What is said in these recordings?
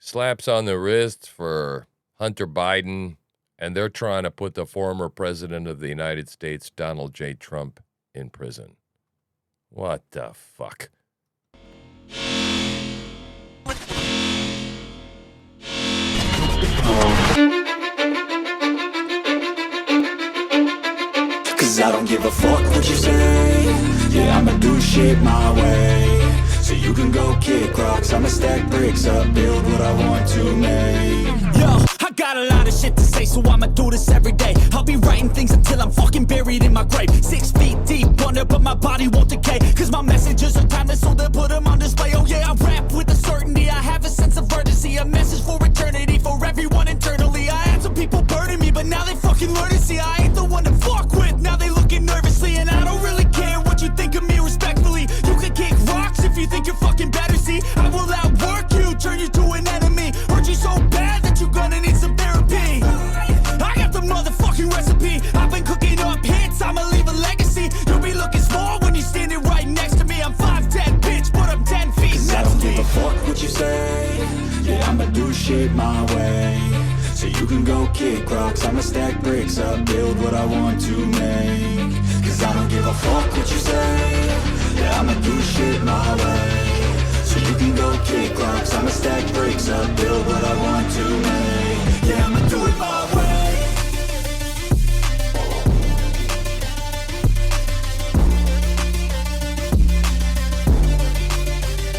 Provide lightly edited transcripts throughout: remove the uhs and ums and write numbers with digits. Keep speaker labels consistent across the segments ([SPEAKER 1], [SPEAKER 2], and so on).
[SPEAKER 1] slaps on the wrist for Hunter Biden, and they're trying to put the former president of the United States, Donald J. Trump, in prison. What the fuck?
[SPEAKER 2] Cause I don't give a fuck what you say. Yeah, I'ma do shit my way. So you can go kick rocks, I'ma stack bricks up, build what I want to make. Yo, I got a lot of shit to say, so I'ma do this every day. I'll be writing things until I'm fucking buried in my grave. 6 feet deep under, but my body won't decay. Cause my messages are timeless, so they'll put them on display. Oh yeah, I rap with a certainty, I have a sense of urgency. A message for eternity, for everyone internally. I had some people burning me, but now they fucking learn to see I ain't the one to fuck with. Now they looking nervously, and I don't really care what you think of me respectfully. You can kick rocks if you think you're fucking better, see. I will outwork you, turn you to an enemy. Hurt you so bad that you're gonna need some therapy. I got the motherfucking recipe. I've been cooking up hits, I'ma leave a legacy. You'll be looking small when you're standing right next to me. I'm 5'10", bitch, but I'm 10 feet next to me. I don't give a fuck what you say. Yeah, I'ma do shit my way. So you can go kick rocks, I'ma stack bricks up, build what I want to make. Cause I don't give a fuck what you say. Yeah, I'ma do shit my way. So you can go kick rocks, I'ma stack bricks up, build what I want to make. Yeah, I'ma do it my way.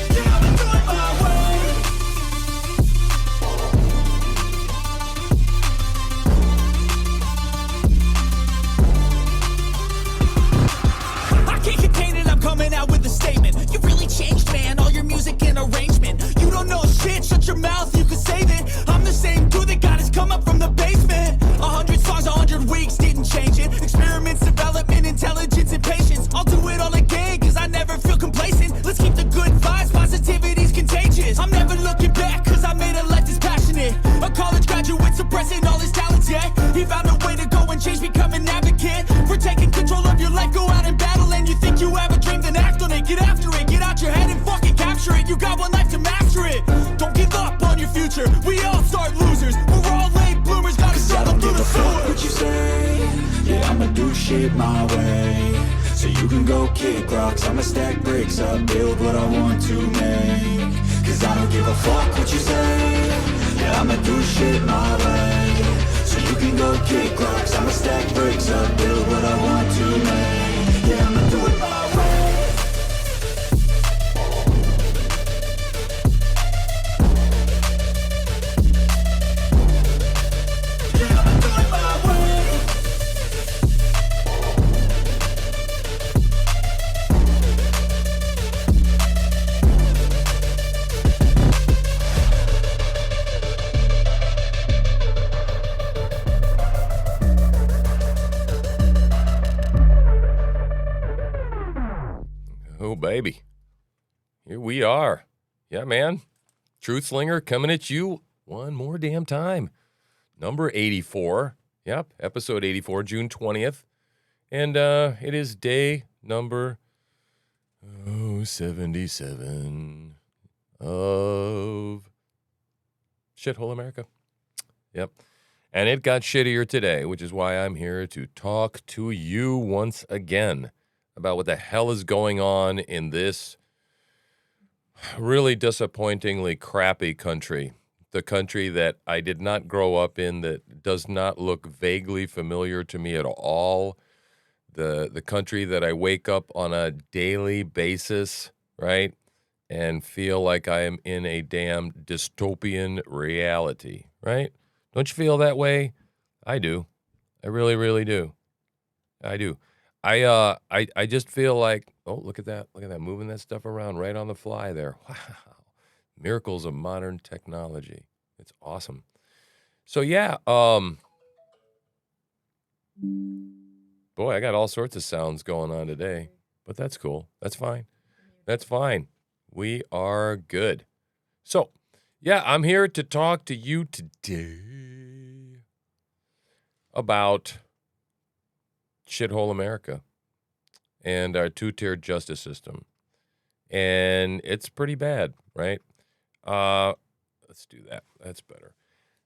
[SPEAKER 2] Yeah, I'ma do it my way. I can't contain it, I'm coming out with a statement. You really changed, man, all your music and arrangement. You don't know shit, shut your mouth, you can save it. I'm the same dude that got his come up from the basement. 100 songs, 100 weeks, didn't change it. Experiments, development, intelligence, and patience. I'll do it all again, cause I never feel complacent. Let's keep the good vibes, positivity's contagious. I'm never looking back, cause I made a life that's passionate. A college graduate suppressing all his talents, yeah. He found a way to go and change, become an advocate. For taking control of your life, go out and battle. And you think you have a dream, then act on it. Get after it, get out your head and fucking capture it. You got one life to master it. Don't give up on your future, we all start losers. We're all late bloomers, gotta struggle through the sewer. What you say? Yeah, I'ma do shit my way. So you can go kick rocks, I'ma stack bricks up, build what I want to make. Cause I don't give a fuck what you say. Yeah, I'ma do shit my way. So you can go kick rocks, I'ma stack bricks up, build what I want to make. Yeah, I'ma do it my way. Yeah, I'ma do it my way.
[SPEAKER 1] Oh, baby. Here we are. Yeah, man. TruthSlinger coming at you one more damn time. Number 84. Yep, episode 84, June 20th. And it is day number 77 of Shithole America. Yep. And it got shittier today, which is why I'm here to talk to you once again about what the hell is going on in this really disappointingly crappy country. The country that I did not grow up in, that does not look vaguely familiar to me at all. The country that I wake up on a daily basis, right, and feel like I am in a damn dystopian reality, right? Don't you feel that way? I do. I really, really do. I do. I just feel like, oh, look at that, moving that stuff around right on the fly there. Wow, miracles of modern technology. It's awesome. So yeah, boy, I got all sorts of sounds going on today, but that's cool. That's fine. That's fine. We are good. So yeah, I'm here to talk to you today about Shithole America and our two-tiered justice system. And it's pretty bad, right? Let's do that. That's better.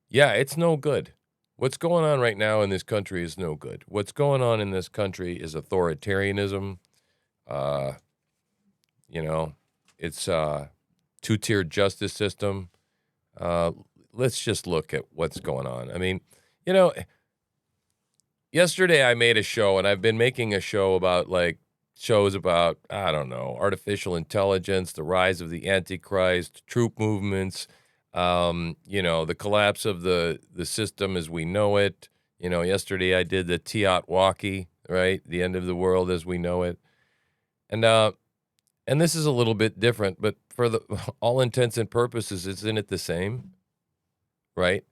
[SPEAKER 1] Yeah, it's no good. What's going on right now in this country is no good. What's going on in this country is authoritarianism. Uh, you know, it's a two-tiered justice system. Uh, let's just look at what's going on. I mean, you know, yesterday I made a show, and I've been making a show about shows about, I don't know, artificial intelligence, the rise of the Antichrist, troop movements, the collapse of the system as we know it. Yesterday I did the Teotwalkie, right? The end of the world as we know it. And this is a little bit different, but for the all intents and purposes, isn't it the same? Right?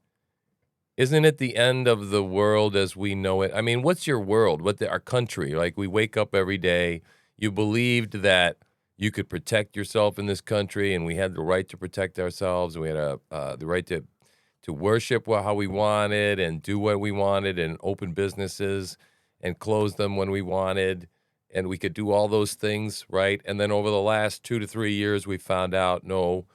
[SPEAKER 1] Isn't it the end of the world as we know it? I mean, what's your world? Our country? Like, we wake up every day. You believed that you could protect yourself in this country, and we had the right to protect ourselves, and we had the right to worship how we wanted and do what we wanted and open businesses and close them when we wanted, and we could do all those things, right? And then over the last 2 to 3 years, we found out, no,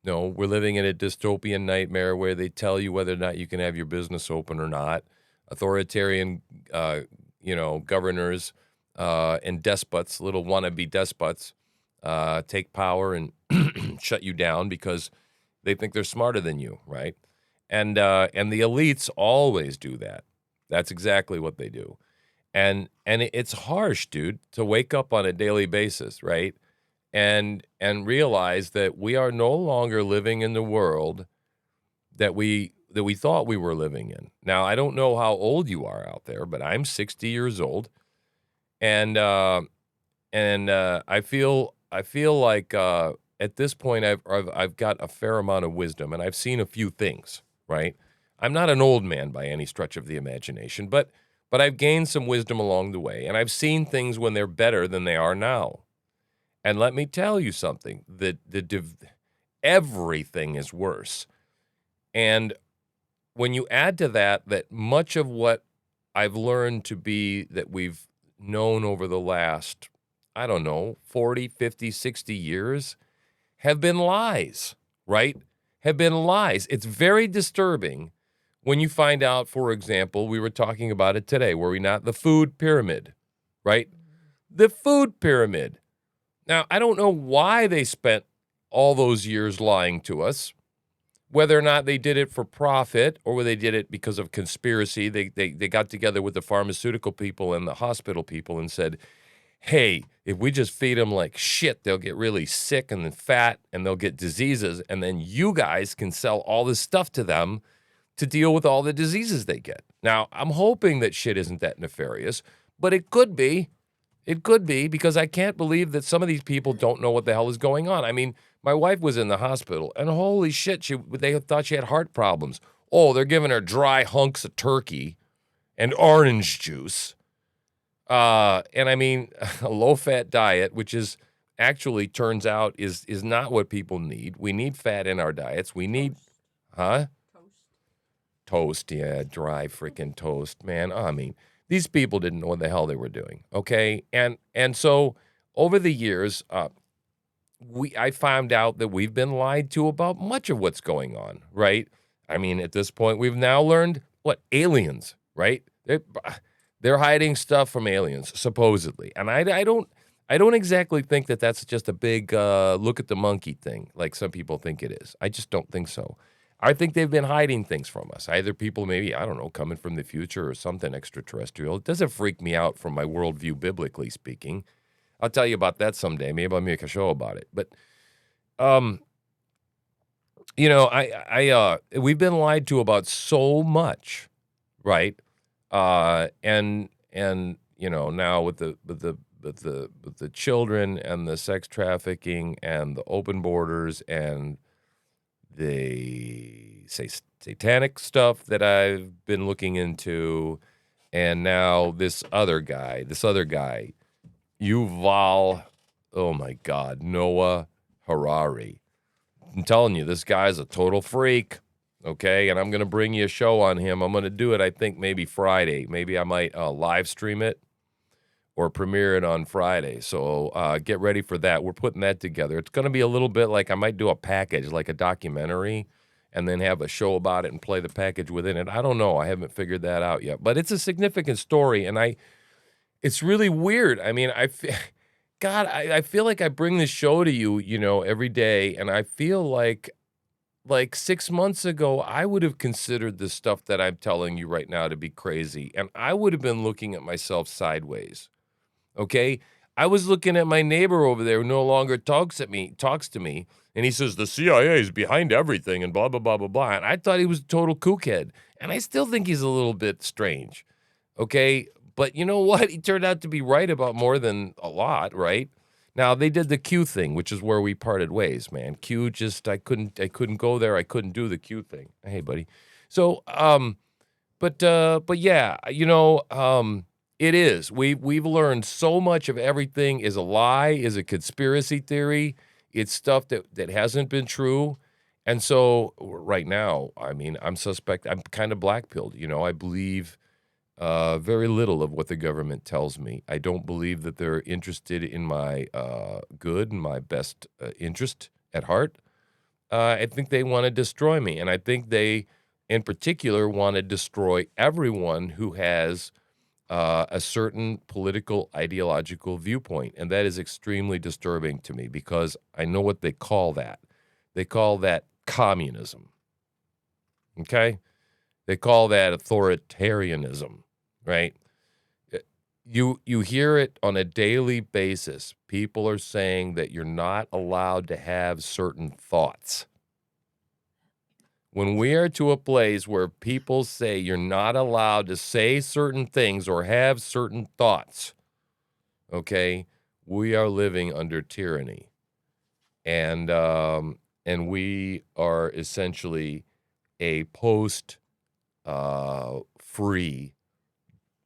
[SPEAKER 1] we're living in a dystopian nightmare where they tell you whether or not you can have your business open or not. Authoritarian, governors and despots, little wannabe despots, take power and shut you down because they think they're smarter than you, right? And the elites always do that. That's exactly what they do. And it's harsh, dude, to wake up on a daily basis, right? And realize that we are no longer living in the world that we thought we were living in. Now, I don't know how old you are out there, but I'm 60 years old, and I feel like at this point I've got a fair amount of wisdom, and I've seen a few things. Right? I'm not an old man by any stretch of the imagination, but I've gained some wisdom along the way, and I've seen things when they're better than they are now. And let me tell you something, everything is worse. And when you add to that much of what I've learned to be that we've known over the last, 40, 50, 60 years have been lies, right? Have been lies. It's very disturbing when you find out, for example, we were talking about it today, were we not? The food pyramid, right? The food pyramid. Now, I don't know why they spent all those years lying to us, whether or not they did it for profit or whether they did it because of conspiracy. They got together with the pharmaceutical people and the hospital people and said, hey, if we just feed them like shit, they'll get really sick and then fat and they'll get diseases, and then you guys can sell all this stuff to them to deal with all the diseases they get. Now, I'm hoping that shit isn't that nefarious, but it could be. It could be, because I can't believe that some of these people don't know what the hell is going on. I mean, my wife was in the hospital, and holy shit, they thought she had heart problems. Oh, they're giving her dry hunks of turkey and orange juice. And I mean, a low-fat diet, which is actually turns out is not what people need. We need fat in our diets. We need, huh? Toast, yeah, dry freaking toast, man. I mean, these people didn't know what the hell they were doing, okay? And so over the years, I found out that we've been lied to about much of what's going on, right? I mean, at this point, we've now learned, aliens, right? They're hiding stuff from aliens, supposedly. And I don't exactly think that that's just a big look at the monkey thing, like some people think it is. I just don't think so. I think they've been hiding things from us. Either people maybe, coming from the future or something extraterrestrial. It doesn't freak me out from my worldview, biblically speaking. I'll tell you about that someday. Maybe I'll make a show about it. But, we've been lied to about so much, right? And now with the children and the sex trafficking and the open borders and the satanic stuff that I've been looking into, and now this other guy, Yuval, oh my God, Noah Harari. I'm telling you, this guy's a total freak, okay? And I'm going to bring you a show on him. I'm going to do it, I think, maybe Friday. Maybe I might live stream it or premiere it on Friday. So get ready for that. We're putting that together. It's going to be a little bit like I might do a package, like a documentary, and then have a show about it and play the package within it. I don't know. I haven't figured that out yet. But it's a significant story, and it's really weird. I mean, God, I feel like I bring this show to you, every day, and I feel like 6 months ago, I would have considered the stuff that I'm telling you right now to be crazy, and I would have been looking at myself sideways, okay? I was looking at my neighbor over there who no longer talks to me, and he says, "The CIA is behind everything," and blah, blah, blah, blah, blah, and I thought he was a total kookhead, and I still think he's a little bit strange, okay? But you know what? He turned out to be right about more than a lot, right? Now, they did the Q thing, which is where we parted ways, man. Q just I couldn't go there. I couldn't do the Q thing. Hey, buddy. So, but yeah, it is. We've learned so much of everything is a lie, is a conspiracy theory. It's stuff that hasn't been true. And so right now, I mean, I'm kind of black-pilled. I believe very little of what the government tells me. I don't believe that they're interested in my good and my best interest at heart. I think they want to destroy me, and I think they, in particular, want to destroy everyone who has a certain political ideological viewpoint, and that is extremely disturbing to me because I know what they call that. They call that communism. Okay? They call that authoritarianism. Right? You hear it on a daily basis. People are saying that you're not allowed to have certain thoughts. When we are to a place where people say you're not allowed to say certain things or have certain thoughts, okay, we are living under tyranny. And we are essentially a post-free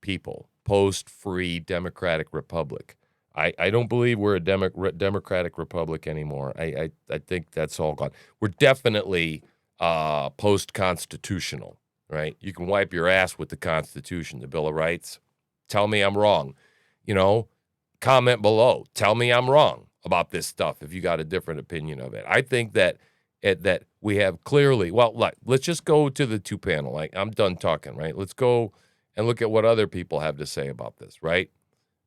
[SPEAKER 1] people, post-free democratic republic. I don't believe we're a democratic republic anymore. I think that's all gone. We're definitely post-constitutional, right? You can wipe your ass with the Constitution, the Bill of Rights. Tell me I'm wrong. Comment below. Tell me I'm wrong about this stuff if you got a different opinion of it. I think that we have clearly, let's just go to the two-panel. I'm done talking, right? Let's go and look at what other people have to say about this, right?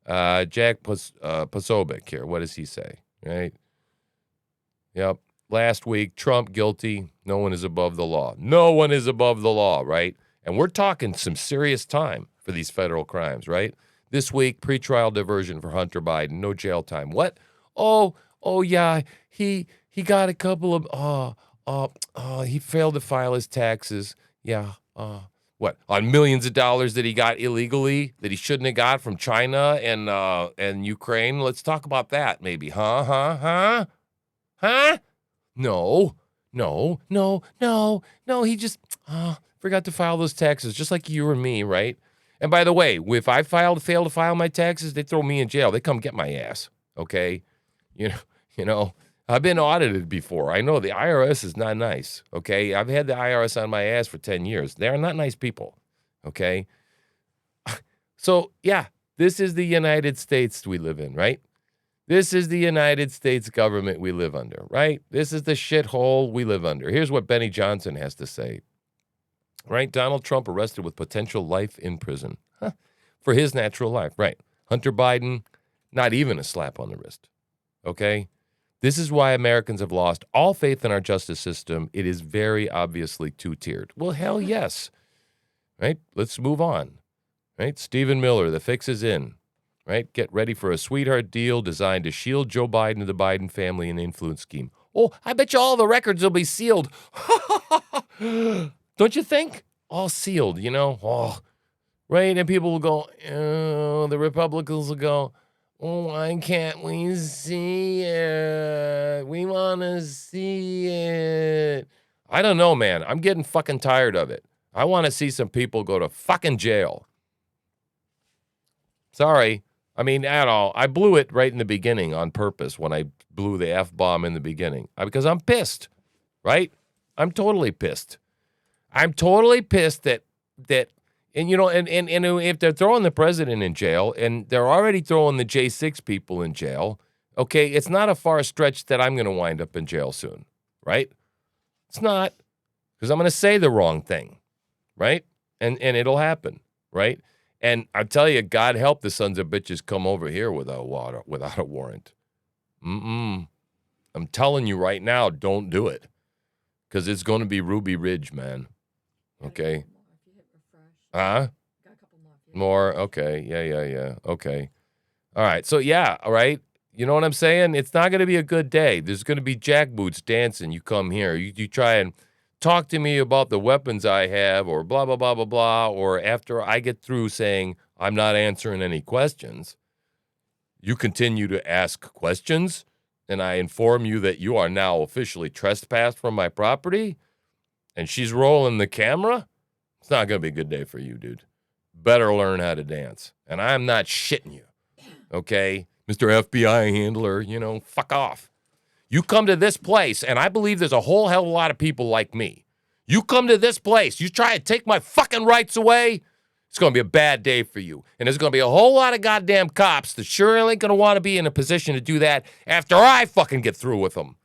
[SPEAKER 1] Jack Posobiec here, what does he say, right? Yep. Last week, Trump guilty. No one is above the law. No one is above the law, right? And we're talking some serious time for these federal crimes, right? This week, pretrial diversion for Hunter Biden. No jail time. What? Oh yeah. He got a couple of, he failed to file his taxes. Yeah. What, on millions of dollars that he got illegally that he shouldn't have got from China and Ukraine? Let's talk about that maybe. Huh? No. He just forgot to file those taxes, just like you or me, right? And by the way, if I fail to file my taxes, they throw me in jail. They come get my ass, okay? You know, I've been audited before. I know the IRS is not nice, okay? I've had the IRS on my ass for 10 years. They are not nice people, okay? So, yeah, this is the United States we live in, right? This is the United States government we live under, right? This is the shithole we live under. Here's what Benny Johnson has to say, right? Donald Trump arrested with potential life in prison for his natural life, right? Hunter Biden, not even a slap on the wrist, okay? This is why Americans have lost all faith in our justice system. It is very obviously two-tiered. Well, hell yes, right? Let's move on, right? Stephen Miller, the fix is in, right? Get ready for a sweetheart deal designed to shield Joe Biden and the Biden family and influence scheme. Oh, I bet you all the records will be sealed. Don't you think? All sealed, Oh, right? And people will go, the Republicans will go, oh, why can't we see it? We want to see it. I don't know, man. I'm getting fucking tired of it. I want to see some people go to fucking jail. Sorry. I mean, at all. I blew it right in the beginning on purpose when I blew the F-bomb in the beginning because I'm pissed, right? I'm totally pissed. I'm totally pissed that and if they're throwing the president in jail and they're already throwing the J6 people in jail, okay, it's not a far stretch that I'm going to wind up in jail soon, right? It's not. because I'm going to say the wrong thing, right? And it'll happen, right? And I tell you, God help the sons of bitches come over here without a warrant. I'm telling you right now, don't do it, because it's going to be Ruby Ridge, man. Okay. More. Okay. Yeah. Okay. All right. So yeah. All right. You know what I'm saying? It's not going to be a good day. There's going to be jackboots dancing. You come here. You try and talk to me about the weapons I have, or blah blah blah blah blah. Or after I get through saying I'm not answering any questions, you continue to ask questions, and I inform you that you are now officially trespassed from my property, and she's rolling the camera. It's not going to be a good day for you, dude. Better learn how to dance. And I'm not shitting you, okay? Mr. FBI handler, fuck off. You come to this place, and I believe there's a whole hell of a lot of people like me. You come to this place, you try to take my fucking rights away, it's going to be a bad day for you. And there's going to be a whole lot of goddamn cops that sure ain't going to want to be in a position to do that after I fucking get through with them.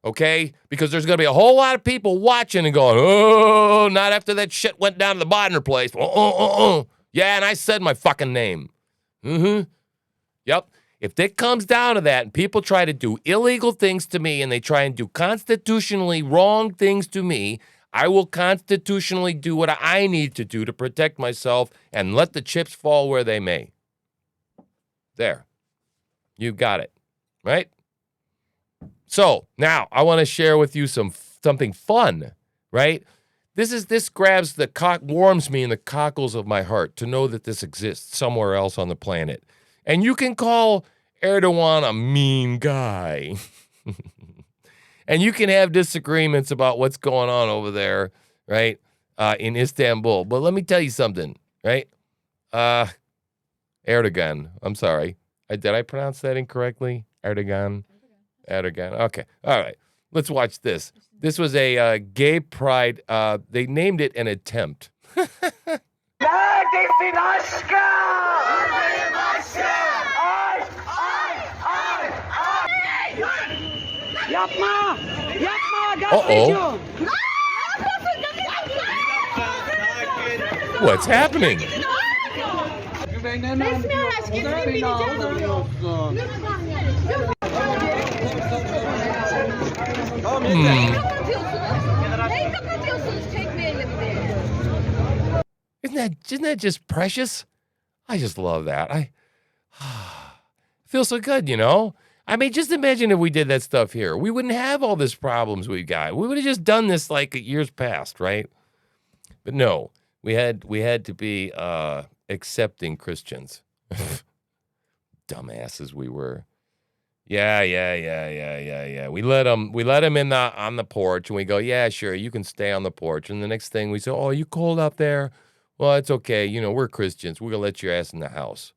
[SPEAKER 1] Okay? Because there's going to be a whole lot of people watching and going, oh, not after that shit went down to the Bodner place. Yeah, and I said my fucking name. Yep. If it comes down to that and people try to do illegal things to me and they try and do constitutionally wrong things to me, I will constitutionally do what I need to do to protect myself and let the chips fall where they may. There. You got it. Right? So now I want to share with you something fun, right? This warms me in the cockles of my heart to know that this exists somewhere else on the planet. And you can call Erdogan a mean guy. And you can have disagreements about what's going on over there, right, in Istanbul. But let me tell you something, right? Erdogan. I'm sorry. Did I pronounce that incorrectly? Erdogan. Okay. All right. Let's watch this. This was a gay pride. They named it an attempt. Uh-oh. What's happening? Isn't that just precious? I just love that. I feel so good, I mean, just imagine if we did that stuff here. We wouldn't have all these problems we've got. We would have just done this like years past, right? But no, we had to be accepting Christians. Dumbasses we were. Yeah. We let them in on the porch, and we go, yeah, sure, you can stay on the porch. And the next thing we say, oh, are you cold out there? Well, it's okay. We're Christians. We're gonna let your ass in the house.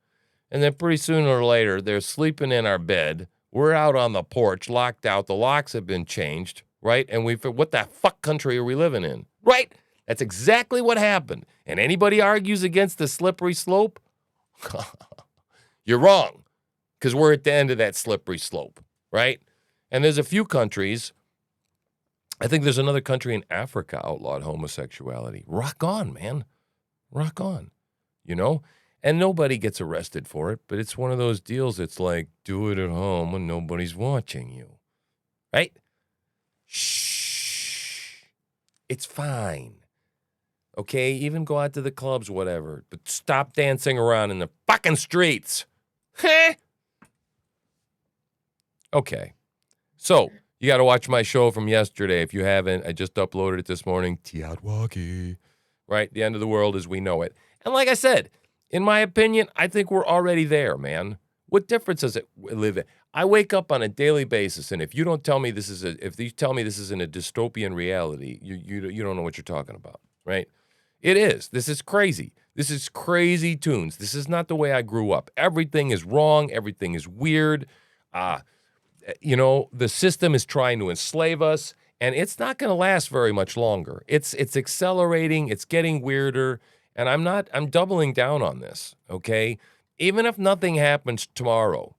[SPEAKER 1] And then pretty sooner or later, they're sleeping in our bed. We're out on the porch, locked out. The locks have been changed, right? And what the fuck country are we living in, right? That's exactly what happened. And anybody argues against the slippery slope, you're wrong, because we're at the end of that slippery slope, right? And there's a few countries. I think there's another country in Africa outlawed homosexuality. Rock on, man. Rock on, And nobody gets arrested for it, but it's one of those deals. It's like, do it at home when nobody's watching you, right? Shh. It's fine. Okay? Even go out to the clubs, whatever, but stop dancing around in the fucking streets. Okay. So, you got to watch my show from yesterday. If you haven't, I just uploaded it this morning. Tiadwaki. Right? The end of the world as we know it. And like I said, in my opinion, I think we're already there, man. What difference does it live in? I wake up on a daily basis, and if you tell me this isn't a dystopian reality, you don't know what you're talking about, right? It is. This is crazy. This is crazy tunes. This is not the way I grew up. Everything is wrong. Everything is weird. The system is trying to enslave us, and it's not going to last very much longer. It's accelerating. It's getting weirder. And I'm doubling down on this, okay? Even if nothing happens tomorrow,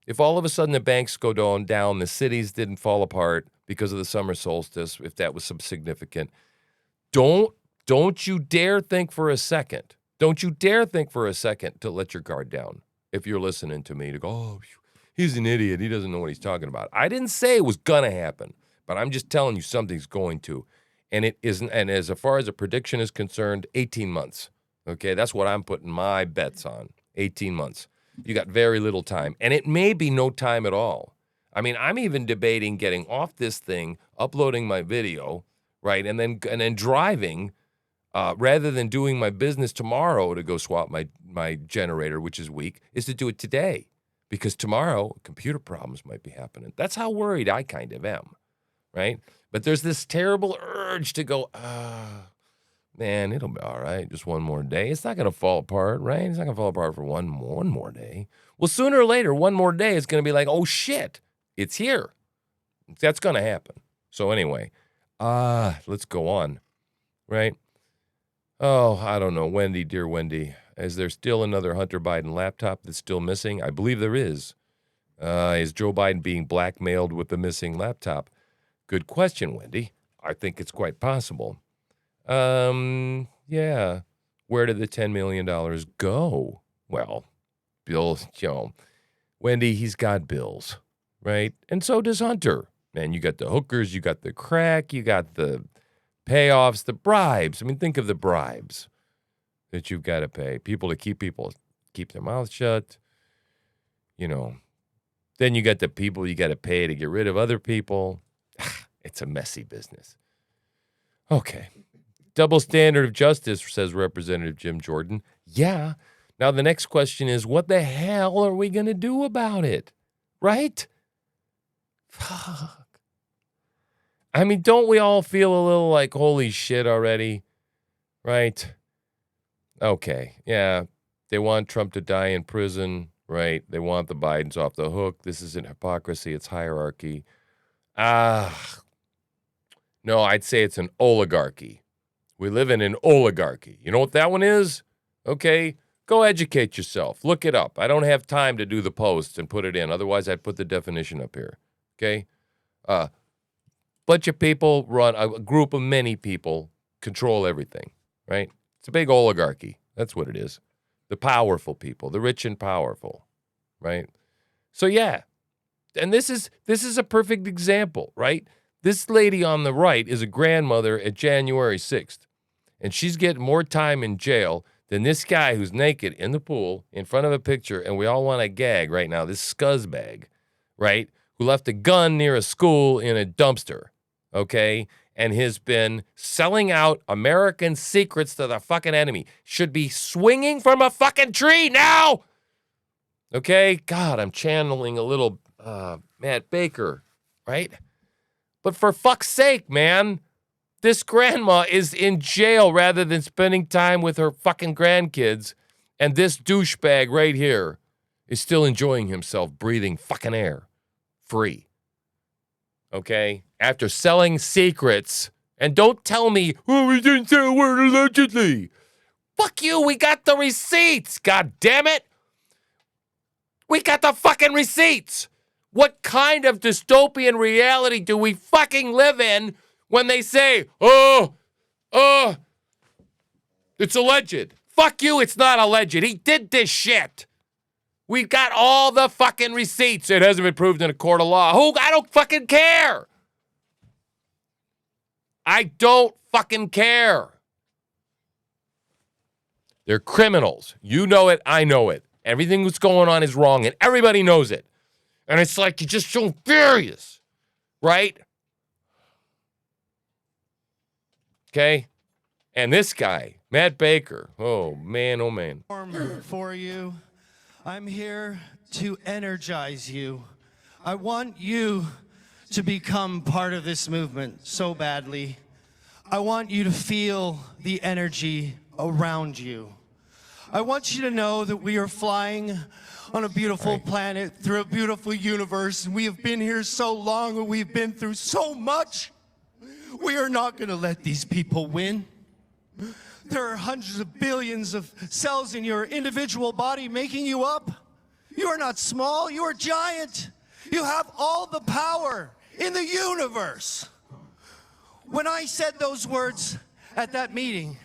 [SPEAKER 1] if all of a sudden the banks go down, the cities didn't fall apart because of the summer solstice, if that was some significant, don't you dare think for a second. Don't you dare think for a second to let your guard down. If you're listening to me to go, oh, he's an idiot. He doesn't know what he's talking about. I didn't say it was gonna happen, but I'm just telling you something's going to. And it isn't, and as far as a prediction is concerned, 18 months. Okay, that's what I'm putting my bets on. 18 months. You got very little time. And it may be no time at all. I mean, I'm even debating getting off this thing, uploading my video, right, and then driving, rather than doing my business tomorrow to go swap my generator, which is weak, is to do it today. Because tomorrow, computer problems might be happening. That's how worried I kind of am, right? But there's this terrible urge to go, man, it'll be all right. Just one more day. It's not going to fall apart, right? It's not going to fall apart for one more day. Well, sooner or later, one more day is going to be like, oh, shit, it's here. That's going to happen. So anyway, let's go on, right? Oh, I don't know. Wendy, dear Wendy, is there still another Hunter Biden laptop that's still missing? I believe there is. Is Joe Biden being blackmailed with the missing laptop? Good question, Wendy. I think it's quite possible. Yeah. Where did the $10 million go? Well, Bill, Wendy, he's got bills, right? And so does Hunter. And you got the hookers, you got the crack, you got the payoffs, the bribes. I mean, think of the bribes that you've got to pay. People to keep their mouths shut. Then you got the people you got to pay to get rid of other people. It's a messy business. Okay. Double standard of justice, says Representative Jim Jordan. Yeah. Now the next question is, what the hell are we going to do about it? Right? Fuck. I mean, don't we all feel a little like, holy shit already? Right? Okay. Yeah. They want Trump to die in prison, right? They want the Bidens off the hook. This isn't hypocrisy. It's hierarchy. No, I'd say it's an oligarchy. We live in an oligarchy. You know what that one is? Okay, go educate yourself. Look it up. I don't have time to do the post and put it in. Otherwise, I'd put the definition up here. Okay? Bunch of people run, a group of many people control everything, right? It's a big oligarchy. That's what it is. The powerful people, the rich and powerful, right? So, yeah. And this is a perfect example, right? This lady on the right is a grandmother at January 6th, and she's getting more time in jail than this guy who's naked in the pool in front of a picture, and we all want to gag right now, this scuzzbag, right, who left a gun near a school in a dumpster, okay, and has been selling out American secrets to the fucking enemy. Should be swinging from a fucking tree now, okay? God, I'm channeling a little Matt Baker, right? But for fuck's sake, man, this grandma is in jail rather than spending time with her fucking grandkids. And this douchebag right here is still enjoying himself breathing fucking air free. Okay? After selling secrets. And don't tell me, oh, we didn't say a word allegedly. Fuck you, we got the receipts, god damn it. We got the fucking receipts. What kind of dystopian reality do we fucking live in when they say, it's alleged? Fuck you, it's not alleged. He did this shit. We've got all the fucking receipts. It hasn't been proved in a court of law. I don't fucking care. I don't fucking care. They're criminals. You know it, I know it. Everything that's going on is wrong, and everybody knows it. And it's like you're just so furious, right? Okay? And this guy, Matt Baker, oh man.
[SPEAKER 3] For you, I'm here to energize you. I want you to become part of this movement so badly. I want you to feel the energy around you. I want you to know that we are flying on a beautiful planet through a beautiful universe, and we have been here so long and we've been through so much. We are not going to let these people win. There are hundreds of billions of cells in your individual body making you up. You are not small, you are giant. You have all the power in the universe. When I said those words at that meeting,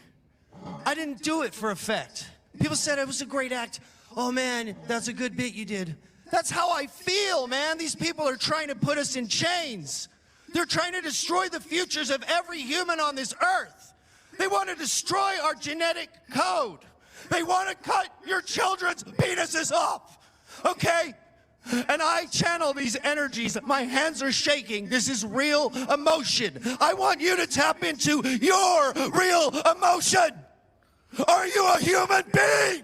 [SPEAKER 3] I didn't do it for effect. People said it was a great act. Oh man, that's a good bit you did. That's how I feel, man. These people are trying to put us in chains. They're trying to destroy the futures of every human on this earth. They want to destroy our genetic code. They want to cut your children's penises off, okay? And I channel these energies. My hands are shaking. This is real emotion. I want you to tap into your real emotion. Are you a human being?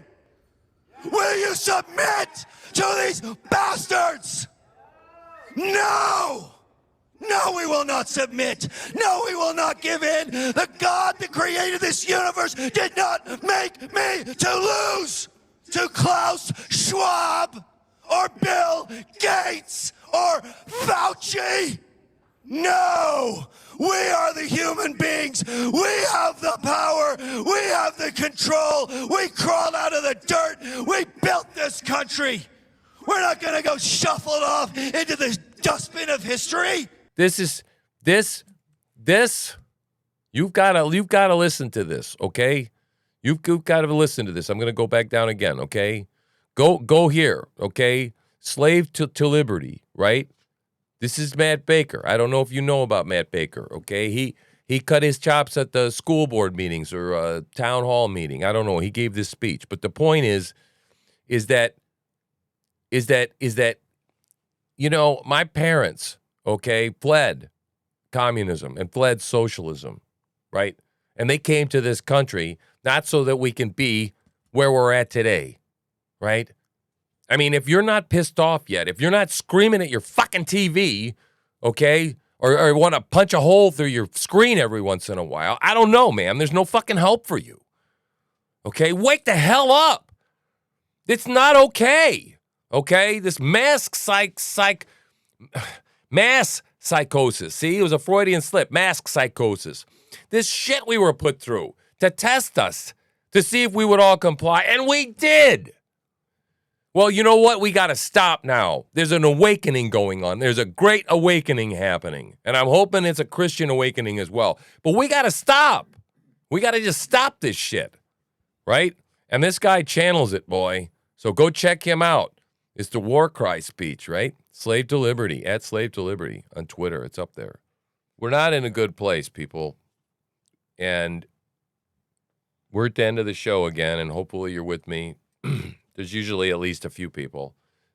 [SPEAKER 3] Will you submit to these bastards? No! No, we will not submit. No, we will not give in. The God that created this universe did not make me to lose to Klaus Schwab or Bill Gates or Fauci. No, we are the human beings. We have the power. We have the control. We crawled out of the dirt. We built this country. We're not going to go shuffled off into the dustbin of history.
[SPEAKER 1] This. You've got to listen to this, okay? You've got to listen to this. I'm going to go back down again, okay? Go here, okay? Slave to liberty, right? This is Matt Baker. I don't know if you know about Matt Baker, okay? He cut his chops at the school board meetings or a town hall meeting. I don't know. He gave this speech, but the point is that you know, my parents, okay, fled communism and fled socialism, right? And they came to this country not so that we can be where we're at today, right? I mean, if you're not pissed off yet, if you're not screaming at your fucking TV, okay, or want to punch a hole through your screen every once in a while, I don't know, man. There's no fucking help for you, okay? Wake the hell up. It's not okay, okay? This mass psychosis. See, it was a Freudian slip. Mask psychosis. This shit we were put through to test us, to see if we would all comply, and we did. Well, you know what? We got to stop now. There's an awakening going on. There's a great awakening happening, and I'm hoping it's a Christian awakening as well. But we got to stop. We got to just stop this shit, right? And this guy channels it, boy. So go check him out. It's the war cry speech, right? Slave to Liberty, at Slave to Liberty on Twitter. It's up there. We're not in a good place, people. And we're at the end of the show again, and hopefully you're with me. There's usually at least a few people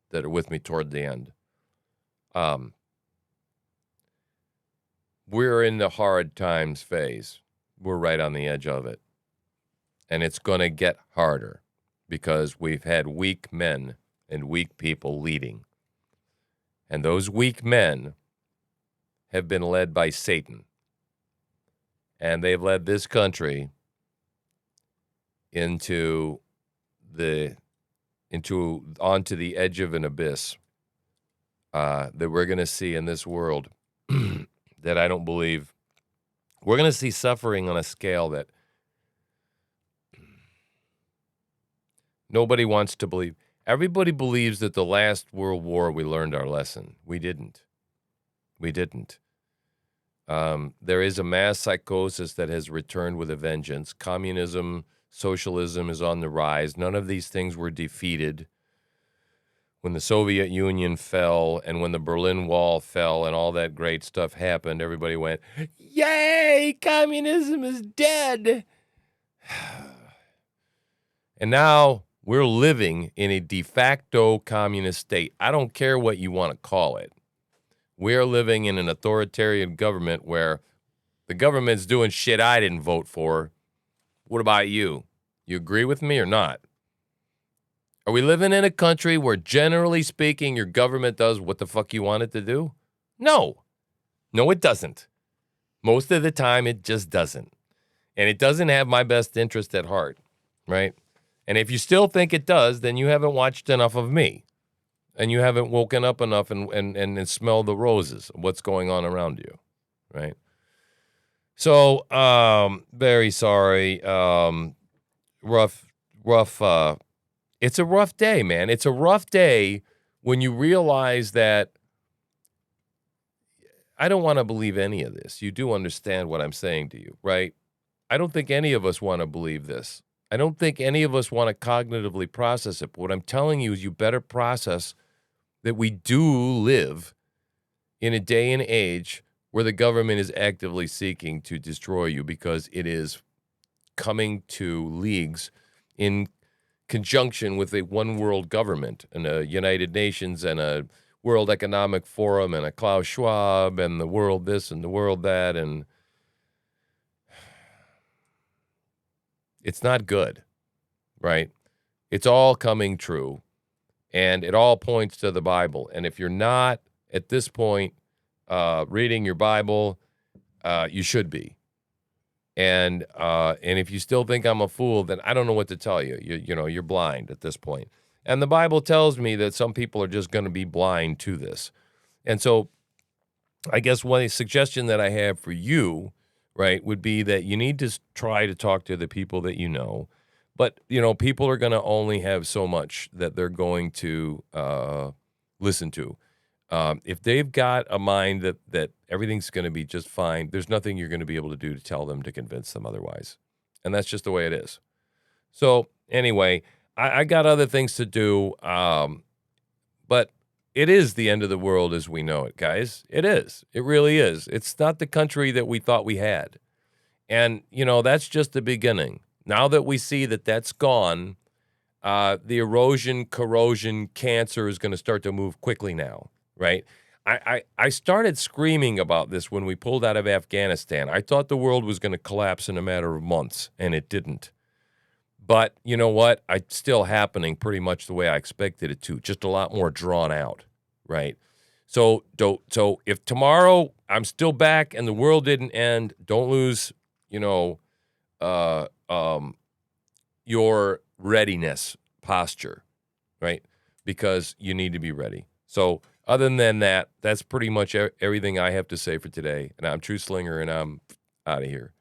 [SPEAKER 1] that are with me toward the end. We're in the hard times phase. We're right on the edge of it. And it's going to get harder because we've had weak men and weak people leading. And those weak men have been led by Satan. And they've led this country onto the edge of an abyss that we're going to see in this world that I don't believe. We're going to see suffering on a scale that nobody wants to believe. Everybody believes that the last World War we learned our lesson. We didn't. We didn't. There is a mass psychosis that has returned with a vengeance. Communism, socialism is on the rise. None of these things were defeated. When the Soviet Union fell and when the Berlin Wall fell and all that great stuff happened, everybody went, yay, communism is dead. And now we're living in a de facto communist state. I don't care what you want to call it. We're living in an authoritarian government where the government's doing shit I didn't vote for. What about you? You agree with me or not? Are we living in a country where, generally speaking, your government does what the fuck you want it to do? No. No, it doesn't. Most of the time, it just doesn't. And it doesn't have my best interest at heart, right? And if you still think it does, then you haven't watched enough of me. And you haven't woken up enough and smelled the roses of what's going on around you, right? So, very sorry. Rough. It's a rough day, man. It's a rough day when you realize that I don't want to believe any of this. You do understand what I'm saying to you, right? I don't think any of us want to believe this. I don't think any of us want to cognitively process it. But what I'm telling you is you better process that we do live in a day and age where the government is actively seeking to destroy you because it is coming to leagues in conjunction with a one world government and a United Nations and a World Economic Forum and a Klaus Schwab and the world this and the world that. And it's not good, right? It's all coming true. And it all points to the Bible. And if you're not at this point reading your Bible, you should be. And if you still think I'm a fool, then I don't know what to tell you. You're blind at this point. And the Bible tells me that some people are just going to be blind to this. And so I guess one suggestion that I have for you, right, would be that you need to try to talk to the people that you know. But, people are going to only have so much that they're going to listen to. If they've got a mind that everything's going to be just fine, there's nothing you're going to be able to do to tell them to convince them otherwise. And that's just the way it is. So anyway, I got other things to do, but it is the end of the world as we know it, guys. It is. It really is. It's not the country that we thought we had. And, that's just the beginning. Now that we see that that's gone, the erosion, corrosion, cancer is going to start to move quickly now, right? I started screaming about this when we pulled out of Afghanistan. I thought the world was going to collapse in a matter of months, and it didn't. But you know what? It's still happening pretty much the way I expected it to, just a lot more drawn out, right? So if tomorrow I'm still back and the world didn't end, don't lose, your readiness posture, right? Because you need to be ready. So other than that, that's pretty much everything I have to say for today. And I'm TruthSlinger, and I'm out of here.